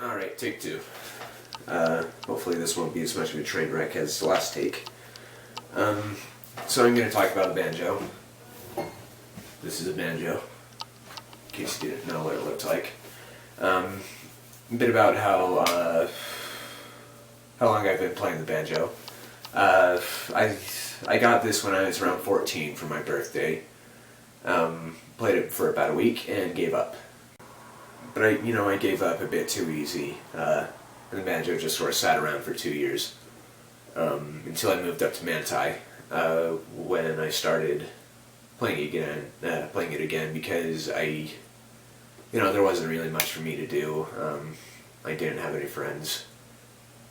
Alright, take two. Hopefully this won't be as much of a train wreck as the last take. So I'm going to talk about a banjo. This is a banjo, in case you didn't know what it looked like. A bit about how long I've been playing the banjo. I got this when I was around 14 for my birthday. Played it for about a week and gave up. But I gave up a bit too easy, and the banjo just sort of sat around for 2 years, until I moved up to Manti, when I started playing it again because there wasn't really much for me to do. I didn't have any friends.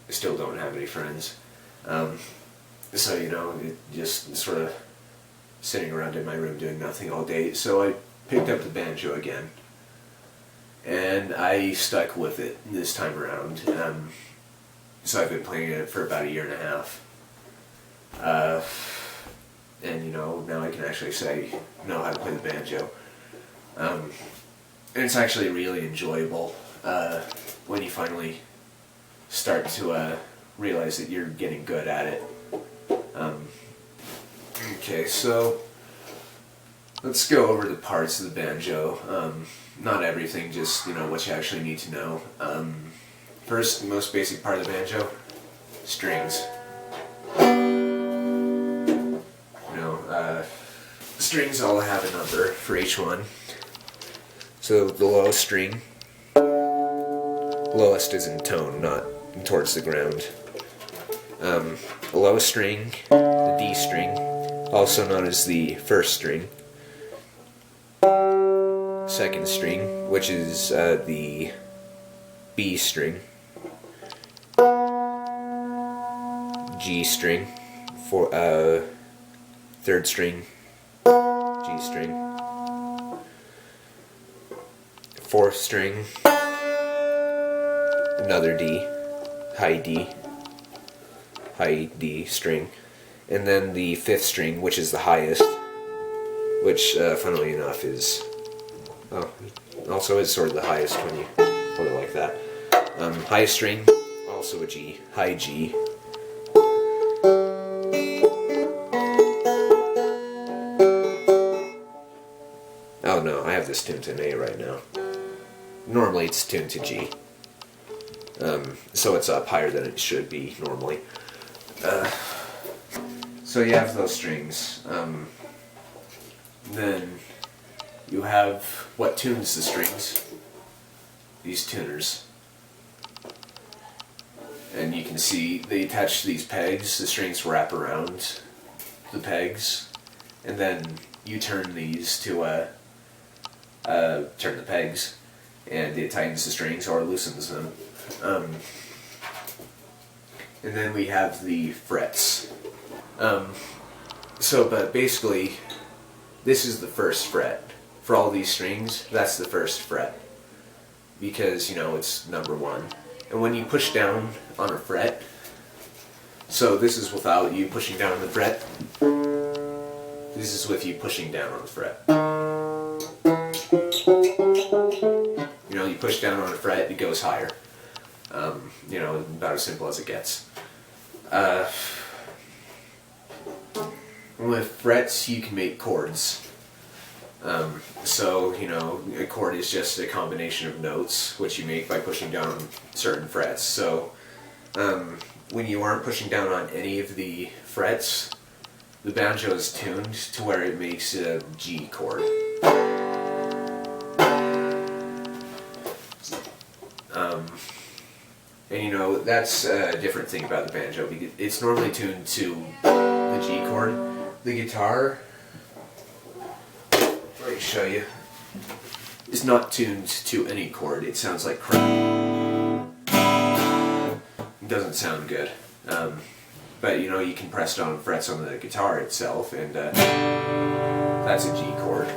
I still don't have any friends. So, it just sort of sitting around in my room doing nothing all day. So I picked up the banjo again. And I stuck with it this time around. So I've been playing it for about 1.5 years. And now I can actually know how to play the banjo. And it's actually really enjoyable when you finally start to realize that you're getting good at it. Okay, so let's go over the parts of the banjo. Not everything, just what you actually need to know. First, the most basic part of the banjo: strings. Strings all have a number for each one. So the lowest string, lowest is in tone, not towards the ground. The lowest string, the D string, also known as the first string. Second string, which is the B string. G string, third string, G string. Fourth string, another D, high D string. And then the fifth string, which is the highest, which, funnily enough, also is sort of the highest when you put it like that. Highest string, also a G, high G. Oh no, I have this tuned to an A right now. Normally it's tuned to G. So it's up higher than it should be normally. So you have those strings. Then you have what tunes the strings. These tuners. And you can see they attach these pegs. The strings wrap around the pegs. And then you turn these to turn the pegs. And it tightens the strings or loosens them. And then we have the frets. But basically, this is the first fret. For all these strings, that's the first fret. Because, it's number 1. And when you push down on a fret, so this is without you pushing down on the fret. This is with you pushing down on the fret. You push down on a fret, it goes higher. About as simple as it gets. With frets, you can make chords. A chord is just a combination of notes, which you make by pushing down on certain frets. So, when you aren't pushing down on any of the frets, the banjo is tuned to where it makes a G chord. That's a different thing about the banjo, because it's normally tuned to the G chord. The guitar, let me show you, is not tuned to any chord. It sounds like crap. It doesn't sound good. But you can press down frets on the guitar itself, and that's a G chord.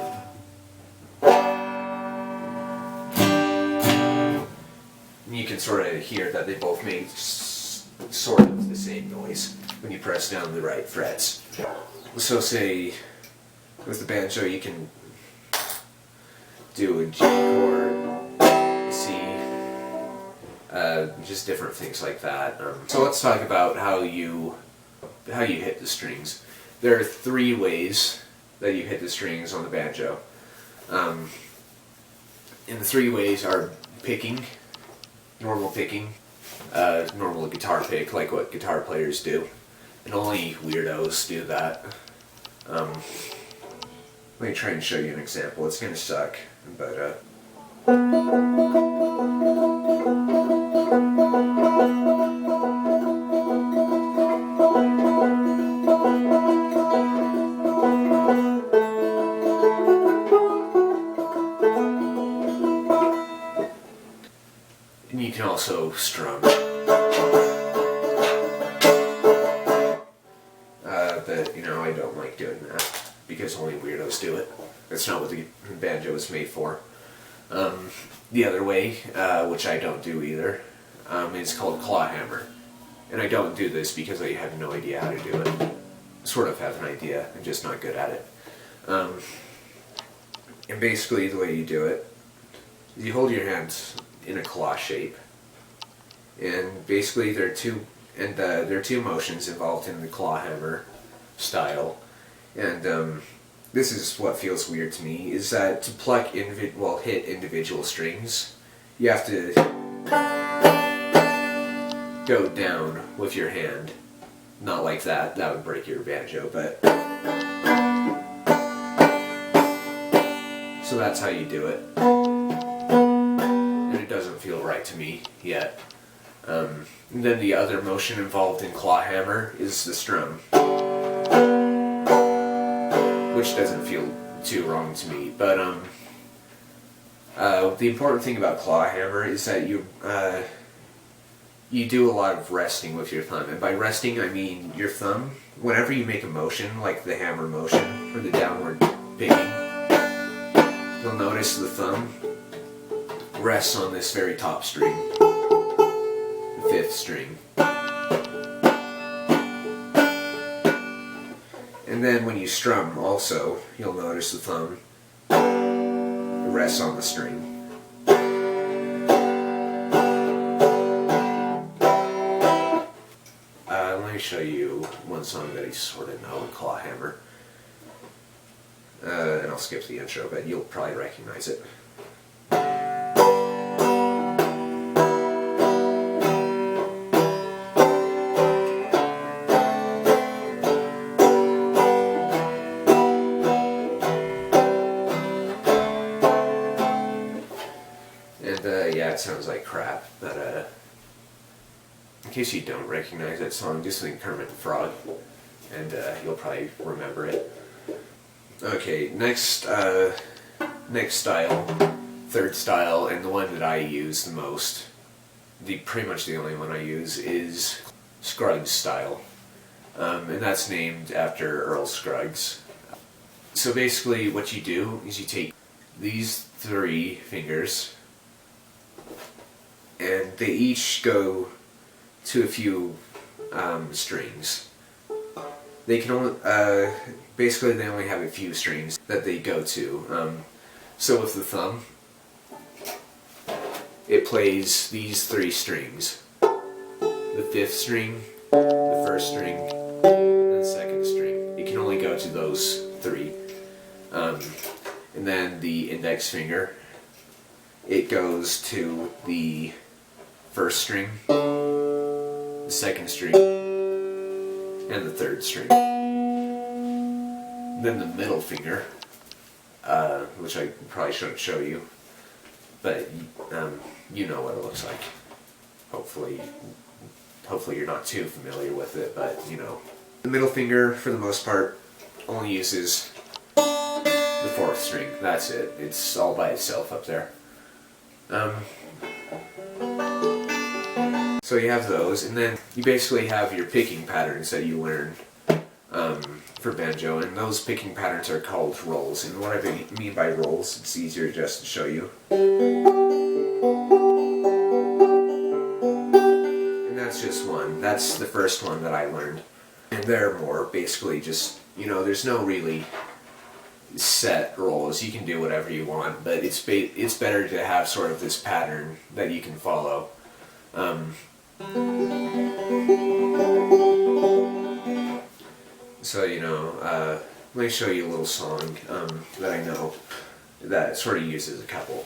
You can sort of hear that they both make sort of the same noise when you press down the right frets. So say, with the banjo you can do a G chord, C, just different things like that. So let's talk about how you hit the strings. There are 3 ways that you hit the strings on the banjo. And the 3 ways are picking, normal picking, normal guitar pick, like what guitar players do. And only weirdos do that. Let me try and show you an example. It's gonna suck, but and you can also strum. But, you know, I don't like doing that because only weirdos do it. That's not what the banjo is made for. The other way, which I don't do either, is called claw hammer. And I don't do this because I have no idea how to do it. Sort of have an idea, I'm just not good at it. And basically the way you do it is you hold your hands in a claw shape. And basically there are 2 motions involved in the claw hammer style. And this is what feels weird to me, is that to pluck hit individual strings, you have to go down with your hand. Not like that, that would break your banjo, but so that's how you do it. And it doesn't feel right to me yet. And then the other motion involved in claw hammer is the strum, which doesn't feel too wrong to me. But the important thing about claw hammer is that you do a lot of resting with your thumb. And by resting, I mean your thumb, whenever you make a motion, like the hammer motion, or the downward picking, you'll notice the thumb rests on this very top string, the 5th string. And then when you strum also, you'll notice the thumb rests on the string. Let me show you one song that I sort of know in claw hammer. And I'll skip the intro, but you'll probably recognize it. And yeah, it sounds like crap, but in case you don't recognize that song, just think Kermit the Frog, and you'll probably remember it. Okay, next style, 3rd style, and the one that I use the most, pretty much the only one I use, is Scruggs style. And that's named after Earl Scruggs. So basically what you do is you take these 3 fingers, and they each go to a few strings. They can only, basically they only have a few strings that they go to. So with the thumb, it plays these 3 strings. The 5th string, the 1st string, and the 2nd string. It can only go to those 3. And then the index finger, it goes to the 1st string, the 2nd string, and the 3rd string. Then the middle finger, which I probably shouldn't show you, but you know what it looks like. Hopefully you're not too familiar with it, but you know. The middle finger, for the most part, only uses the 4th string. That's it. It's all by itself up there. So you have those, and then you basically have your picking patterns that you learn for banjo, and those picking patterns are called rolls. And what I mean by rolls, it's easier just to show you. And that's just one. That's the first one that I learned. And there are more, basically just, you know, there's no really set rolls. You can do whatever you want, but it's better to have sort of this pattern that you can follow. Um, so, let me show you a little song that I know that sort of uses a couple.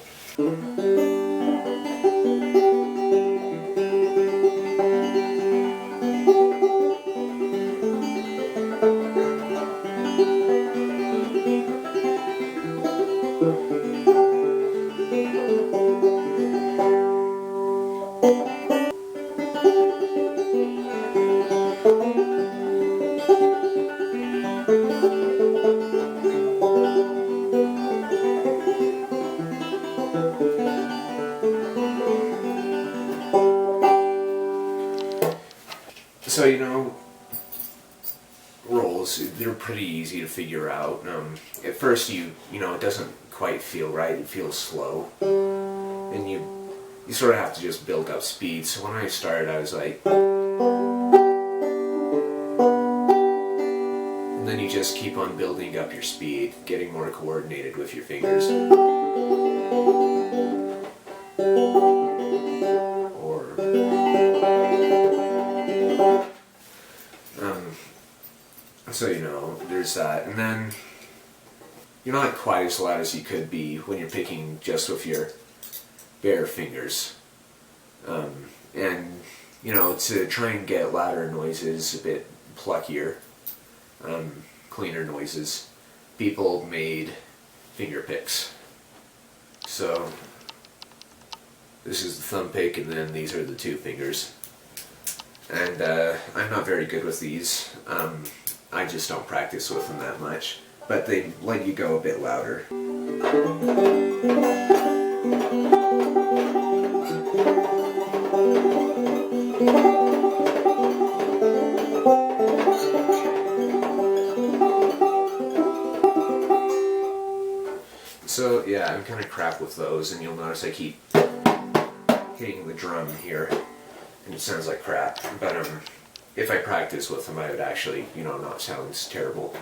So, rolls, they're pretty easy to figure out. At first it doesn't quite feel right, it feels slow. And you sort of have to just build up speed. So when I started, I was like... And then you just keep on building up your speed, getting more coordinated with your fingers. So, there's that. And then you're not quite as loud as you could be when you're picking just with your bare fingers. And, to try and get louder noises, a bit pluckier, cleaner noises, people made finger picks. So, this is the thumb pick, and then these are the two fingers. And I'm not very good with these. I just don't practice with them that much. But they let you go a bit louder. So yeah, I'm kind of crap with those, and you'll notice I keep hitting the drum here, and it sounds like crap. But if I practice with them, I would actually, not sound terrible.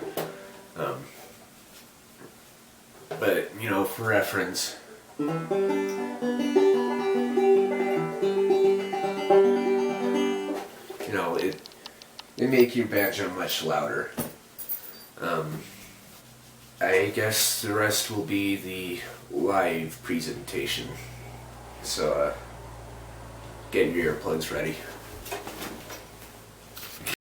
But, for reference, it make your banjo much louder. I guess the rest will be the live presentation. So, get your earplugs ready.